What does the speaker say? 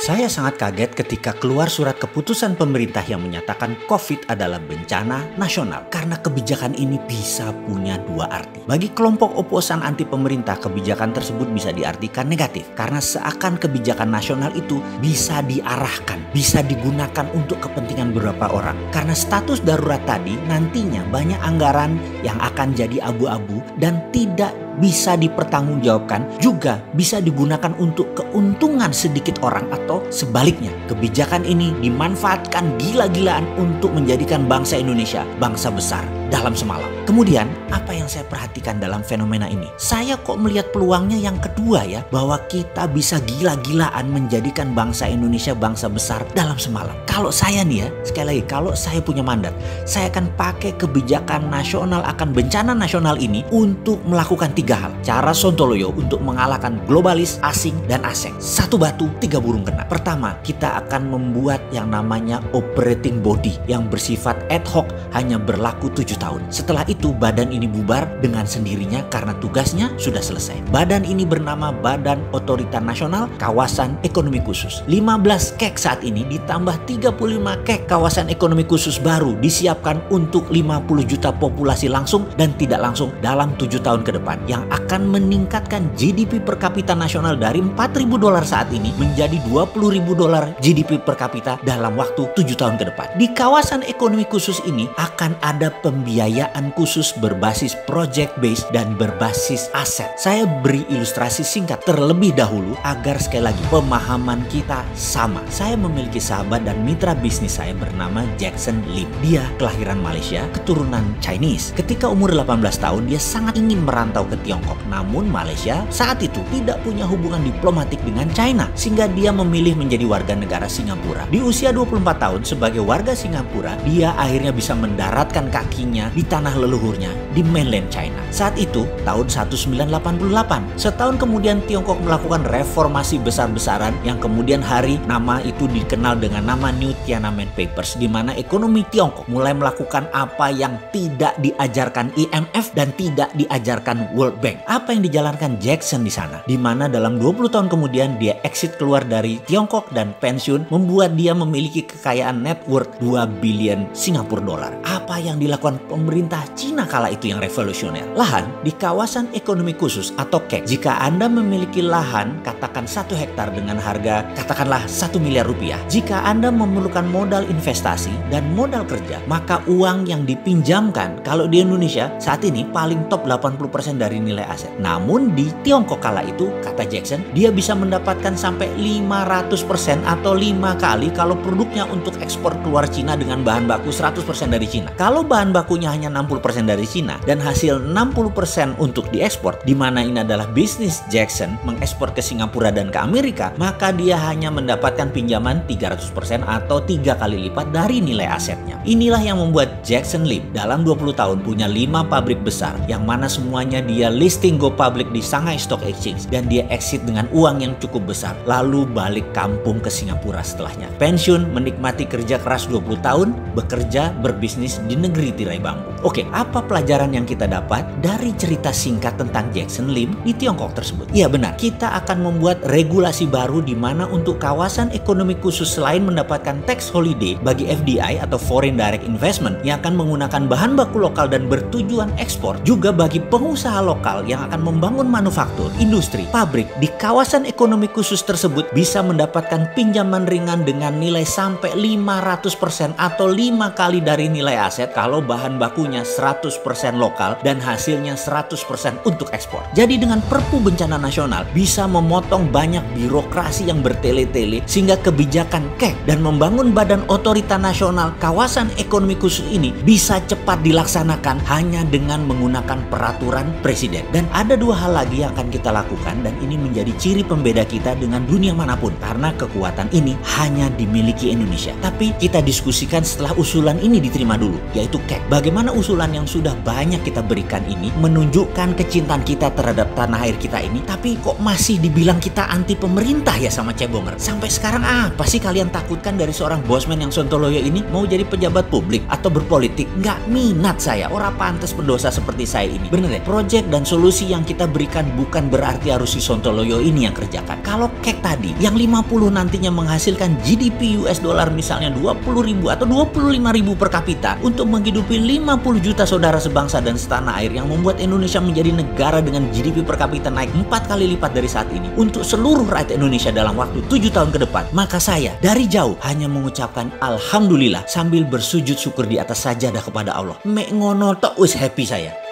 Saya sangat kaget ketika keluar surat keputusan pemerintah yang menyatakan COVID adalah bencana nasional. Karena kebijakan ini bisa punya dua arti. Bagi kelompok oposan anti pemerintah, kebijakan tersebut bisa diartikan negatif. Karena seakan kebijakan nasional itu bisa diarahkan, bisa digunakan untuk kepentingan beberapa orang. Karena status darurat tadi nantinya banyak anggaran yang akan jadi abu-abu dan tidak bisa dipertanggungjawabkan, juga bisa digunakan untuk keuntungan sedikit orang atau sebaliknya. Kebijakan ini dimanfaatkan gila-gilaan untuk menjadikan bangsa Indonesia bangsa besar dalam semalam. Kemudian apa yang saya perhatikan dalam fenomena ini? Saya kok melihat peluangnya yang kedua ya, bahwa kita bisa gila-gilaan menjadikan bangsa Indonesia bangsa besar dalam semalam. Kalau saya nih ya, sekali lagi, kalau saya punya mandat, saya akan pakai kebijakan nasional akan bencana nasional ini untuk melakukan tiga hal. Cara Sontoloyo untuk mengalahkan globalis, asing, dan asing. Satu batu, tiga burung kena. Pertama, kita akan membuat yang namanya operating body yang bersifat ad hoc, hanya berlaku 7 tahun. Setelah itu badan ini bubar dengan sendirinya karena tugasnya sudah selesai. Badan ini bernama Badan Otorita Nasional Kawasan Ekonomi Khusus. 15 KEK saat ini ditambah 35 KEK kawasan ekonomi khusus baru disiapkan untuk 50 juta populasi langsung dan tidak langsung dalam 7 tahun ke depan, yang akan meningkatkan GDP per kapita nasional dari $4.000 saat ini menjadi $20.000 GDP per kapita dalam waktu 7 tahun ke depan. Di kawasan ekonomi khusus ini akan ada pembiayaan khusus berbasis project based dan berbasis aset. Saya beri ilustrasi singkat terlebih dahulu agar sekali lagi pemahaman kita sama. Saya memiliki sahabat dan mitra bisnis saya bernama Jackson Lim. Dia kelahiran Malaysia, keturunan Chinese. Ketika umur 18 tahun dia sangat ingin merantau ke Tiongkok. Namun Malaysia saat itu tidak punya hubungan diplomatik dengan China, sehingga dia memilih menjadi warga negara Singapura. Di usia 24 tahun sebagai warga Singapura, dia akhirnya bisa mendaratkan kakinya di tanah leluhurnya di mainland China. Saat itu tahun 1988. Setahun kemudian Tiongkok melakukan reformasi besar-besaran yang kemudian hari nama itu dikenal dengan nama New Tiananmen Papers, di mana ekonomi Tiongkok mulai melakukan apa yang tidak diajarkan IMF dan tidak diajarkan World Bank. Apa yang dijalankan Jackson di sana? Di mana dalam 20 tahun kemudian dia exit keluar dari Tiongkok dan pensiun, membuat dia memiliki kekayaan net worth 2 billion Singapura dolar. Apa yang dilakukan pemerintah Cina kala itu yang revolusioner? Lahan di kawasan ekonomi khusus atau KEK. Jika Anda memiliki lahan katakan 1 hektar dengan harga katakanlah 1 miliar rupiah, jika Anda memerlukan modal investasi dan modal kerja, maka uang yang dipinjamkan kalau di Indonesia saat ini paling top 80% dari nilai aset. Namun di Tiongkok kala itu, kata Jackson, dia bisa mendapatkan sampai 500% atau 5 kali kalau produknya untuk ekspor keluar Cina dengan bahan baku 100% dari Cina. Kalau bahan bakunya hanya 60% dari Cina dan hasil 60% untuk diekspor, di mana ini adalah bisnis Jackson mengekspor ke Singapura dan ke Amerika, maka dia hanya mendapatkan pinjaman 300% atau 3 kali lipat dari nilai asetnya. Inilah yang membuat Jackson Lim dalam 20 tahun punya 5 pabrik besar, yang mana semuanya dia listing go public di Shanghai Stock Exchange, dan dia exit dengan uang yang cukup besar, lalu balik kampung ke Singapura setelahnya. Pensiun, menikmati kerja keras 20 tahun, bekerja, berbisnis di negeri tirai bambu. Oke, apa pelajaran yang kita dapat dari cerita singkat tentang Jackson Lim di Tiongkok tersebut? Iya benar, kita akan membuat regulasi baru di mana untuk kawasan ekonomi khusus selain mendapatkan tax holiday bagi FDI atau Foreign Direct Investment yang akan menggunakan bahan baku lokal dan bertujuan ekspor, juga bagi pengusaha lokal yang akan membangun manufaktur, industri, pabrik di kawasan ekonomi khusus tersebut bisa mendapatkan pinjaman ringan dengan nilai sampai 500% atau 5 kali dari nilai aset kalau bahan bakunya 100% lokal dan hasilnya 100% untuk ekspor. Jadi dengan Perpu Bencana Nasional bisa memotong banyak birokrasi yang bertele-tele, sehingga kebijakan KEK dan membangun Badan Otorita Nasional Kawasan Ekonomi Khusus ini bisa cepat dilaksanakan hanya dengan menggunakan peraturan presiden. Dan ada 2 hal lagi yang akan kita lakukan, dan ini menjadi ciri pembeda kita dengan dunia manapun, karena kekuatan ini hanya dimiliki Indonesia. Tapi kita diskusikan setelah usulan ini diterima dulu, yaitu KEK. bagaimana usulan yang sudah banyak kita berikan ini menunjukkan kecintaan kita terhadap tanah air kita ini, tapi kok masih dibilang kita anti pemerintah ya sama Cebonger? Sampai sekarang apa sih kalian takutkan dari seorang bosman yang sontoloyo ini? Mau jadi pejabat publik atau berpolitik? Nggak minat saya, orang pantas pendosa seperti saya ini. Bener ya, project dan solusi yang kita berikan bukan berarti harus si sontoloyo ini yang kerjakan. Kalau kayak tadi, yang 50 nantinya menghasilkan GDP US dollar misalnya 20.000 atau 25.000 per kapita untuk menghidupi 50 juta saudara sebangsa dan setanah air, yang membuat Indonesia menjadi negara dengan GDP per kapita naik 4 kali lipat dari saat ini untuk seluruh rakyat Indonesia dalam waktu 7 tahun ke depan. Maka saya dari jauh hanya mengucapkan alhamdulillah sambil bersujud syukur di atas sajadah kepada Allah. Mek ngono tok wis happy saya.